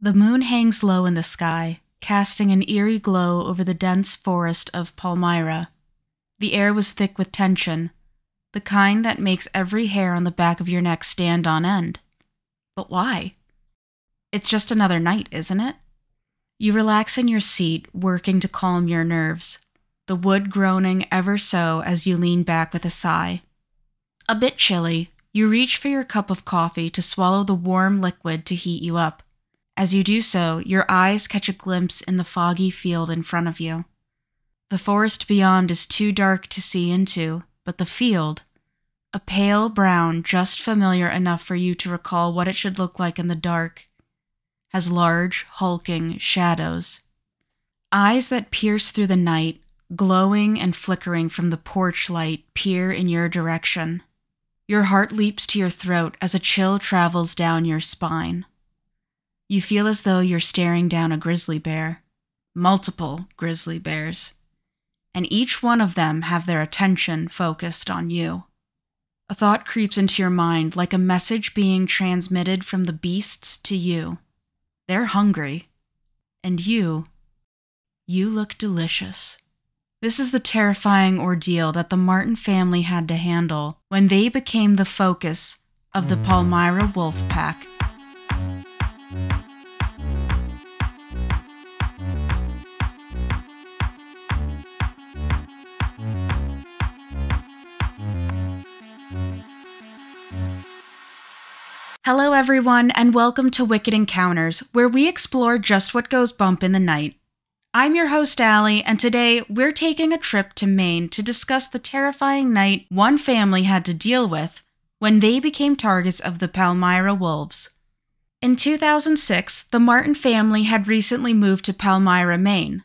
The moon hangs low in the sky, casting an eerie glow over the dense forest of Palmyra. The air was thick with tension, the kind that makes every hair on the back of your neck stand on end. But why? It's just another night, isn't it? You relax in your seat, working to calm your nerves, the wood groaning ever so as you lean back with a sigh. A bit chilly, you reach for your cup of coffee to swallow the warm liquid to heat you up. As you do so, your eyes catch a glimpse in the foggy field in front of you. The forest beyond is too dark to see into, but the field, a pale brown just familiar enough for you to recall what it should look like in the dark, has large, hulking shadows. Eyes that pierce through the night, glowing and flickering from the porch light, peer in your direction. Your heart leaps to your throat as a chill travels down your spine. You feel as though you're staring down a grizzly bear, multiple grizzly bears, and each one of them have their attention focused on you. A thought creeps into your mind like a message being transmitted from the beasts to you. They're hungry, and you look delicious. This is the terrifying ordeal that the Martin family had to handle when they became the focus of the Palmyra wolf pack. Hello everyone, and welcome to Wicked Encounters, where we explore just what goes bump in the night. I'm your host, Allie, and today we're taking a trip to Maine to discuss the terrifying night one family had to deal with when they became targets of the Palmyra wolves. In 2006, the Martin family had recently moved to Palmyra, Maine.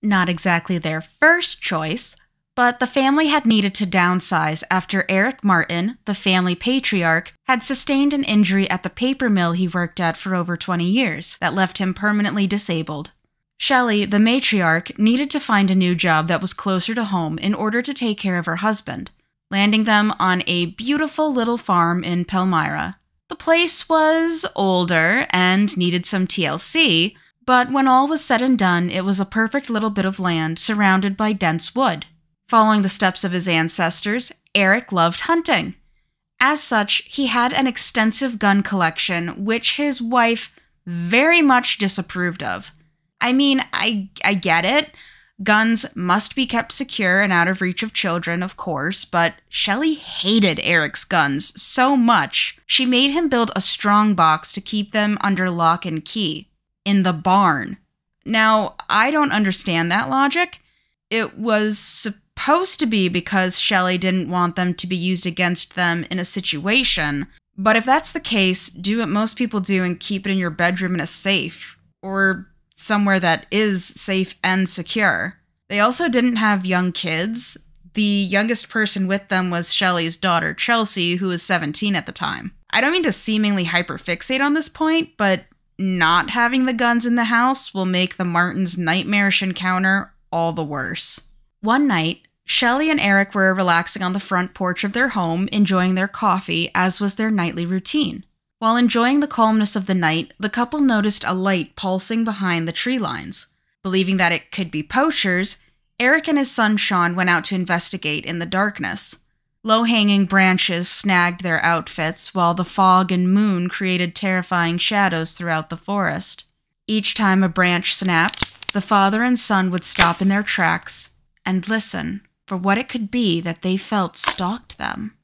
Not exactly their first choice, but the family had needed to downsize after Eric Martin, the family patriarch, had sustained an injury at the paper mill he worked at for over 20 years that left him permanently disabled. Shelley, the matriarch, needed to find a new job that was closer to home in order to take care of her husband, landing them on a beautiful little farm in Palmyra. The place was older and needed some TLC, but when all was said and done, it was a perfect little bit of land surrounded by dense wood. Following the steps of his ancestors, Eric loved hunting. As such, he had an extensive gun collection, which his wife very much disapproved of. I mean, I get it. Guns must be kept secure and out of reach of children, of course, but Shelley hated Eric's guns so much, she made him build a strong box to keep them under lock and key, in the barn. Now, I don't understand that logic. It was supposed to be because Shelley didn't want them to be used against them in a situation, but if that's the case, do what most people do and keep it in your bedroom in a safe, or somewhere that is safe and secure. They also didn't have young kids. The youngest person with them was Shelley's daughter, Chelsea, who was 17 at the time. I don't mean to seemingly hyperfixate on this point, but not having the guns in the house will make the Martins' nightmarish encounter all the worse. One night, Shelley and Eric were relaxing on the front porch of their home, enjoying their coffee, as was their nightly routine. While enjoying the calmness of the night, the couple noticed a light pulsing behind the tree lines. Believing that it could be poachers, Eric and his son Sean went out to investigate in the darkness. Low-hanging branches snagged their outfits, while the fog and moon created terrifying shadows throughout the forest. Each time a branch snapped, the father and son would stop in their tracks and listen for what it could be that they felt stalked them.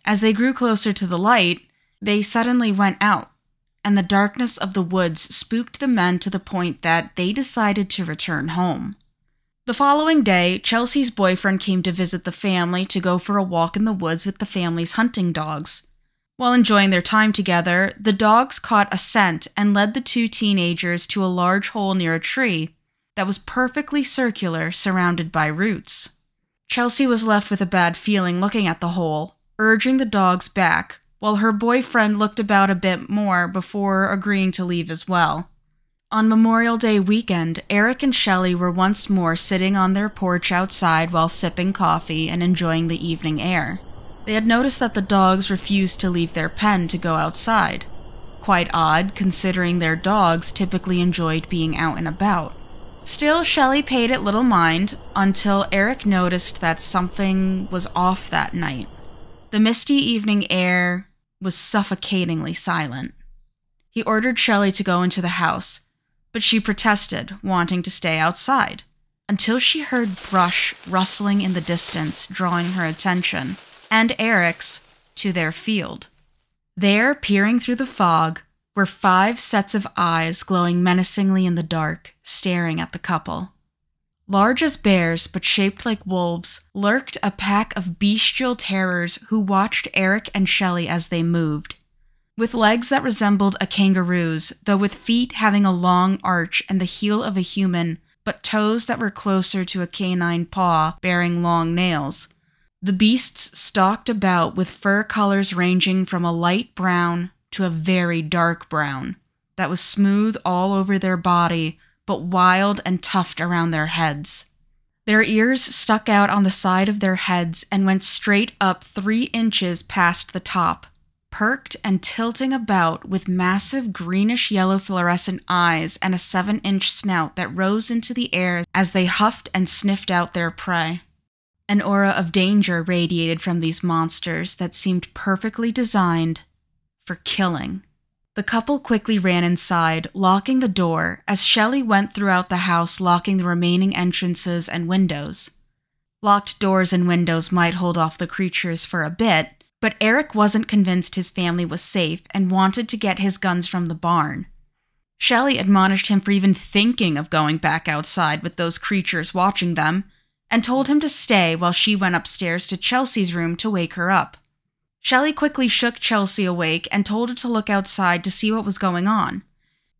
As they grew closer to the light, they suddenly went out, and the darkness of the woods spooked the men to the point that they decided to return home. The following day, Chelsea's boyfriend came to visit the family to go for a walk in the woods with the family's hunting dogs. While enjoying their time together, the dogs caught a scent and led the two teenagers to a large hole near a tree that was perfectly circular, surrounded by roots. Chelsea was left with a bad feeling looking at the hole, urging the dogs back, while her boyfriend looked about a bit more before agreeing to leave as well. On Memorial Day weekend, Eric and Shelley were once more sitting on their porch outside while sipping coffee and enjoying the evening air. They had noticed that the dogs refused to leave their pen to go outside. Quite odd, considering their dogs typically enjoyed being out and about. Still, Shelley paid it little mind until Eric noticed that something was off that night. The misty evening air was suffocatingly silent. He ordered Shelley to go into the house, but she protested, wanting to stay outside, until she heard brush rustling in the distance, drawing her attention, and Eric's, to their field. There, peering through the fog, were 5 sets of eyes glowing menacingly in the dark, staring at the couple. Large as bears, but shaped like wolves, lurked a pack of bestial terrors who watched Eric and Shelley as they moved. With legs that resembled a kangaroo's, though with feet having a long arch and the heel of a human, but toes that were closer to a canine paw bearing long nails. The beasts stalked about with fur colors ranging from a light brown to a very dark brown that was smooth all over their body, but wild and tufted around their heads. Their ears stuck out on the side of their heads and went straight up 3 inches past the top, perked and tilting about with massive greenish-yellow fluorescent eyes and a 7-inch snout that rose into the air as they huffed and sniffed out their prey. An aura of danger radiated from these monsters that seemed perfectly designed for killing. The couple quickly ran inside, locking the door, as Shelley went throughout the house locking the remaining entrances and windows. Locked doors and windows might hold off the creatures for a bit, but Eric wasn't convinced his family was safe and wanted to get his guns from the barn. Shelley admonished him for even thinking of going back outside with those creatures watching them, and told him to stay while she went upstairs to Chelsea's room to wake her up. Shelley quickly shook Chelsea awake and told her to look outside to see what was going on.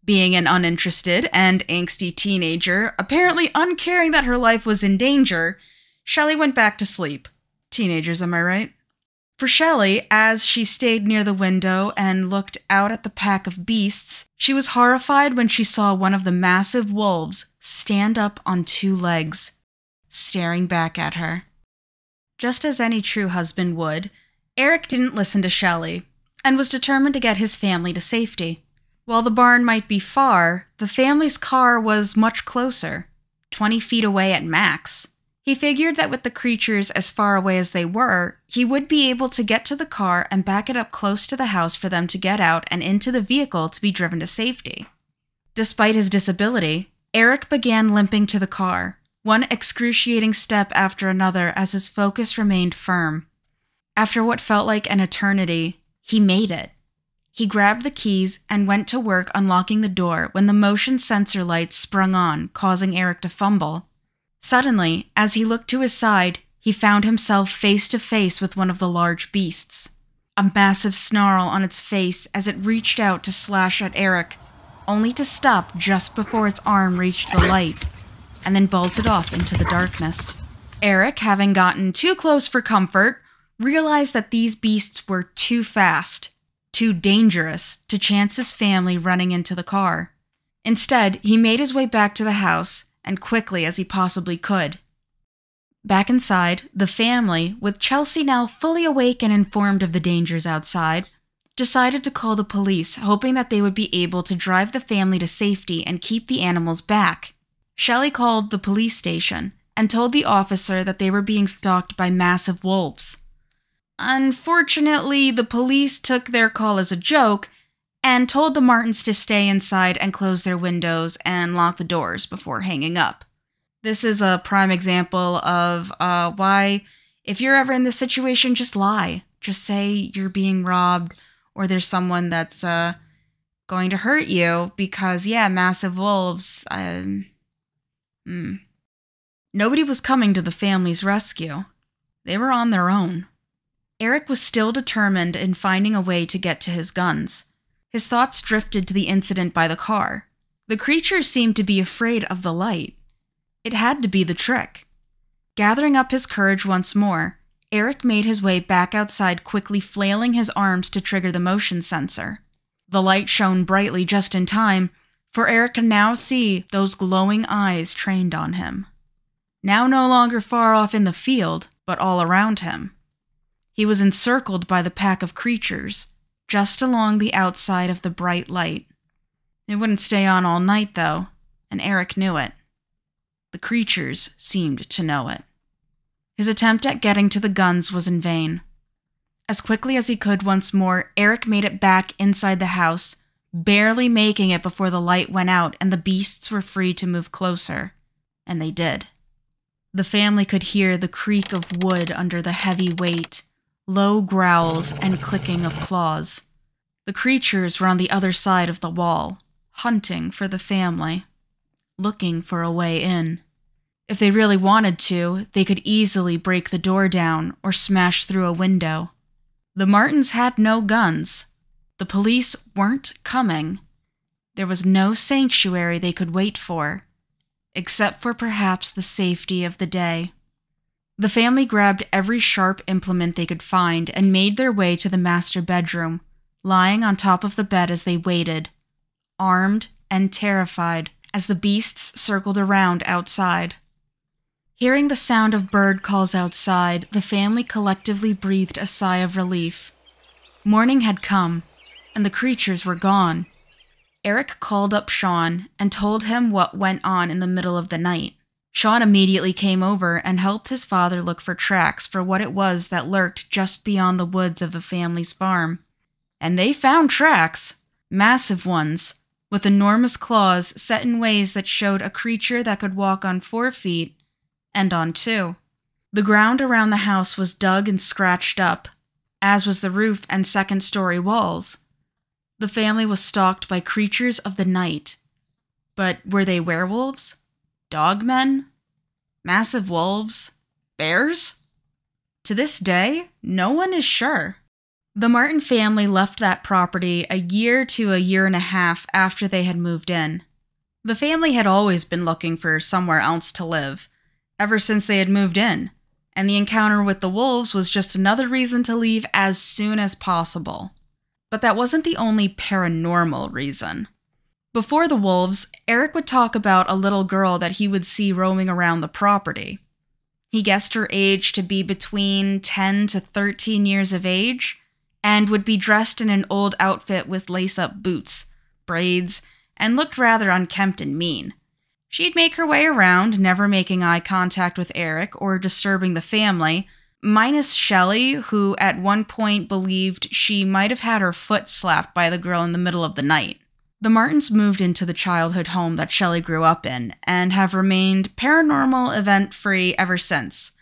Being an uninterested and angsty teenager, apparently uncaring that her life was in danger, Shelley went back to sleep. Teenagers, am I right? For Shelley, as she stayed near the window and looked out at the pack of beasts, she was horrified when she saw one of the massive wolves stand up on 2 legs, staring back at her. Just as any true husband would, Eric didn't listen to Shelley, and was determined to get his family to safety. While the barn might be far, the family's car was much closer, 20 feet away at max. He figured that with the creatures as far away as they were, he would be able to get to the car and back it up close to the house for them to get out and into the vehicle to be driven to safety. Despite his disability, Eric began limping to the car, one excruciating step after another as his focus remained firm. After what felt like an eternity, he made it. He grabbed the keys and went to work unlocking the door when the motion sensor lights sprung on, causing Eric to fumble. Suddenly, as he looked to his side, he found himself face to face with one of the large beasts. A massive snarl on its face as it reached out to slash at Eric, only to stop just before its arm reached the light, and then bolted off into the darkness. Eric, having gotten too close for comfort, realized that these beasts were too fast, too dangerous to chance his family running into the car. Instead, he made his way back to the house, and quickly as he possibly could. Back inside, the family, with Chelsea now fully awake and informed of the dangers outside, decided to call the police, hoping that they would be able to drive the family to safety and keep the animals back. Shelley called the police station and told the officer that they were being stalked by massive wolves. Unfortunately, the police took their call as a joke and told the Martins to stay inside and close their windows and lock the doors before hanging up. This is a prime example of why, if you're ever in this situation, just lie. Just say you're being robbed or there's someone that's going to hurt you because, yeah, massive wolves. Nobody was coming to the family's rescue. They were on their own. Eric was still determined in finding a way to get to his guns. His thoughts drifted to the incident by the car. The creatures seemed to be afraid of the light. It had to be the trick. Gathering up his courage once more, Eric made his way back outside, quickly flailing his arms to trigger the motion sensor. The light shone brightly just in time, for Eric could now see those glowing eyes trained on him. Now no longer far off in the field, but all around him. He was encircled by the pack of creatures, just along the outside of the bright light. It wouldn't stay on all night, though, and Eric knew it. The creatures seemed to know it. His attempt at getting to the guns was in vain. As quickly as he could once more, Eric made it back inside the house, barely making it before the light went out and the beasts were free to move closer. And they did. The family could hear the creak of wood under the heavy weight, low growls and clicking of claws. The creatures were on the other side of the wall, hunting for the family, looking for a way in. If they really wanted to, they could easily break the door down or smash through a window. The Martins had no guns. The police weren't coming. There was no sanctuary they could wait for, except for perhaps the safety of the day. The family grabbed every sharp implement they could find and made their way to the master bedroom, lying on top of the bed as they waited, armed and terrified as the beasts circled around outside. Hearing the sound of bird calls outside, the family collectively breathed a sigh of relief. Morning had come, and the creatures were gone. Eric called up Sean and told him what went on in the middle of the night. Sean immediately came over and helped his father look for tracks for what it was that lurked just beyond the woods of the family's farm. And they found tracks, massive ones, with enormous claws set in ways that showed a creature that could walk on 4 feet and on 2. The ground around the house was dug and scratched up, as was the roof and second-story walls. The family was stalked by creatures of the night. But were they werewolves? Dogmen? Massive wolves? Bears? To this day, no one is sure. The Martin family left that property a year to a year and a half after they had moved in. The family had always been looking for somewhere else to live, ever since they had moved in, and the encounter with the wolves was just another reason to leave as soon as possible. But that wasn't the only paranormal reason. Before the wolves, Eric would talk about a little girl that he would see roaming around the property. He guessed her age to be between 10 to 13 years of age, and would be dressed in an old outfit with lace-up boots, braids, and looked rather unkempt and mean. She'd make her way around, never making eye contact with Eric or disturbing the family, minus Shelley, who at one point believed she might have had her foot slapped by the girl in the middle of the night. The Martins moved into the childhood home that Shelley grew up in, and have remained paranormal event-free ever since,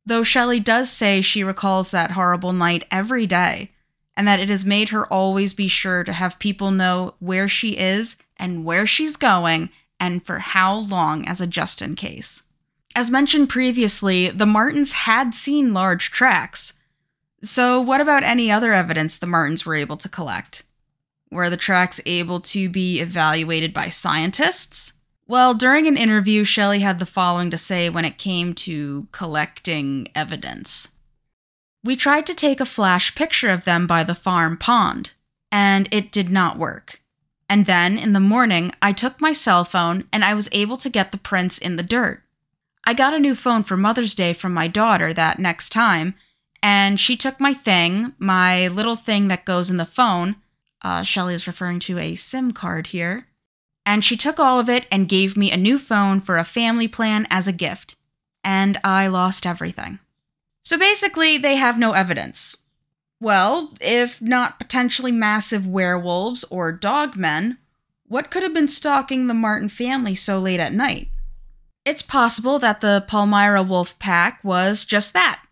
though Shelley does say she recalls that horrible night every day, and that it has made her always be sure to have people know where she is and where she's going, and for how long as a just-in case. As mentioned previously, the Martins had seen large tracks. So what about any other evidence the Martins were able to collect? Were the tracks able to be evaluated by scientists? Well, during an interview, Shelley had the following to say when it came to collecting evidence. We tried to take a flash picture of them by the farm pond, and it did not work. And then, in the morning, I took my cell phone and I was able to get the prints in the dirt. I got a new phone for Mother's Day from my daughter that next time, and she took my thing, my little thing that goes in the phone, Shelley is referring to a SIM card here, and she took all of it and gave me a new phone for a family plan as a gift, and I lost everything. So basically, they have no evidence. Well, if not potentially massive werewolves or dogmen, what could have been stalking the Martin family so late at night? It's possible that the Palmyra wolf pack was just that,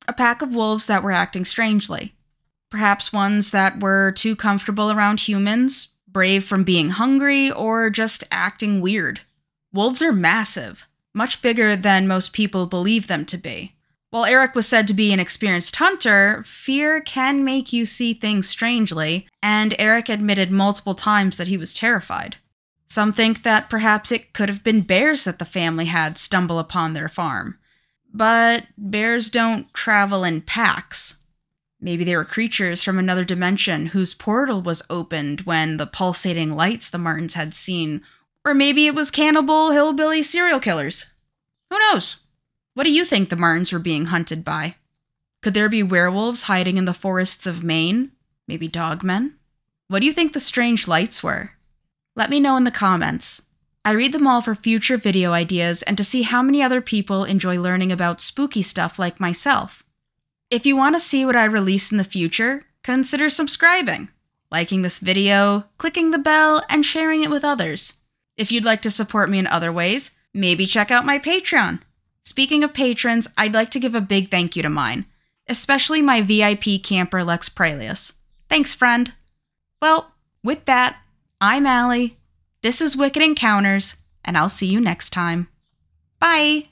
a pack of wolves that were acting strangely. Perhaps ones that were too comfortable around humans, brave from being hungry, or just acting weird. Wolves are massive, much bigger than most people believe them to be. While Eric was said to be an experienced hunter, fear can make you see things strangely, and Eric admitted multiple times that he was terrified. Some think that perhaps it could have been bears that the family had stumble upon their farm. But bears don't travel in packs. Maybe they were creatures from another dimension whose portal was opened when the pulsating lights the Martins had seen, or maybe it was cannibal hillbilly serial killers. Who knows? What do you think the Martins were being hunted by? Could there be werewolves hiding in the forests of Maine? Maybe dogmen? What do you think the strange lights were? Let me know in the comments. I read them all for future video ideas and to see how many other people enjoy learning about spooky stuff like myself. If you want to see what I release in the future, consider subscribing, liking this video, clicking the bell, and sharing it with others. If you'd like to support me in other ways, maybe check out my Patreon. Speaking of patrons, I'd like to give a big thank you to mine, especially my VIP camper Lex Prelius. Thanks, friend. Well, with that, I'm Allie. This is Wicked Encounters, and I'll see you next time. Bye!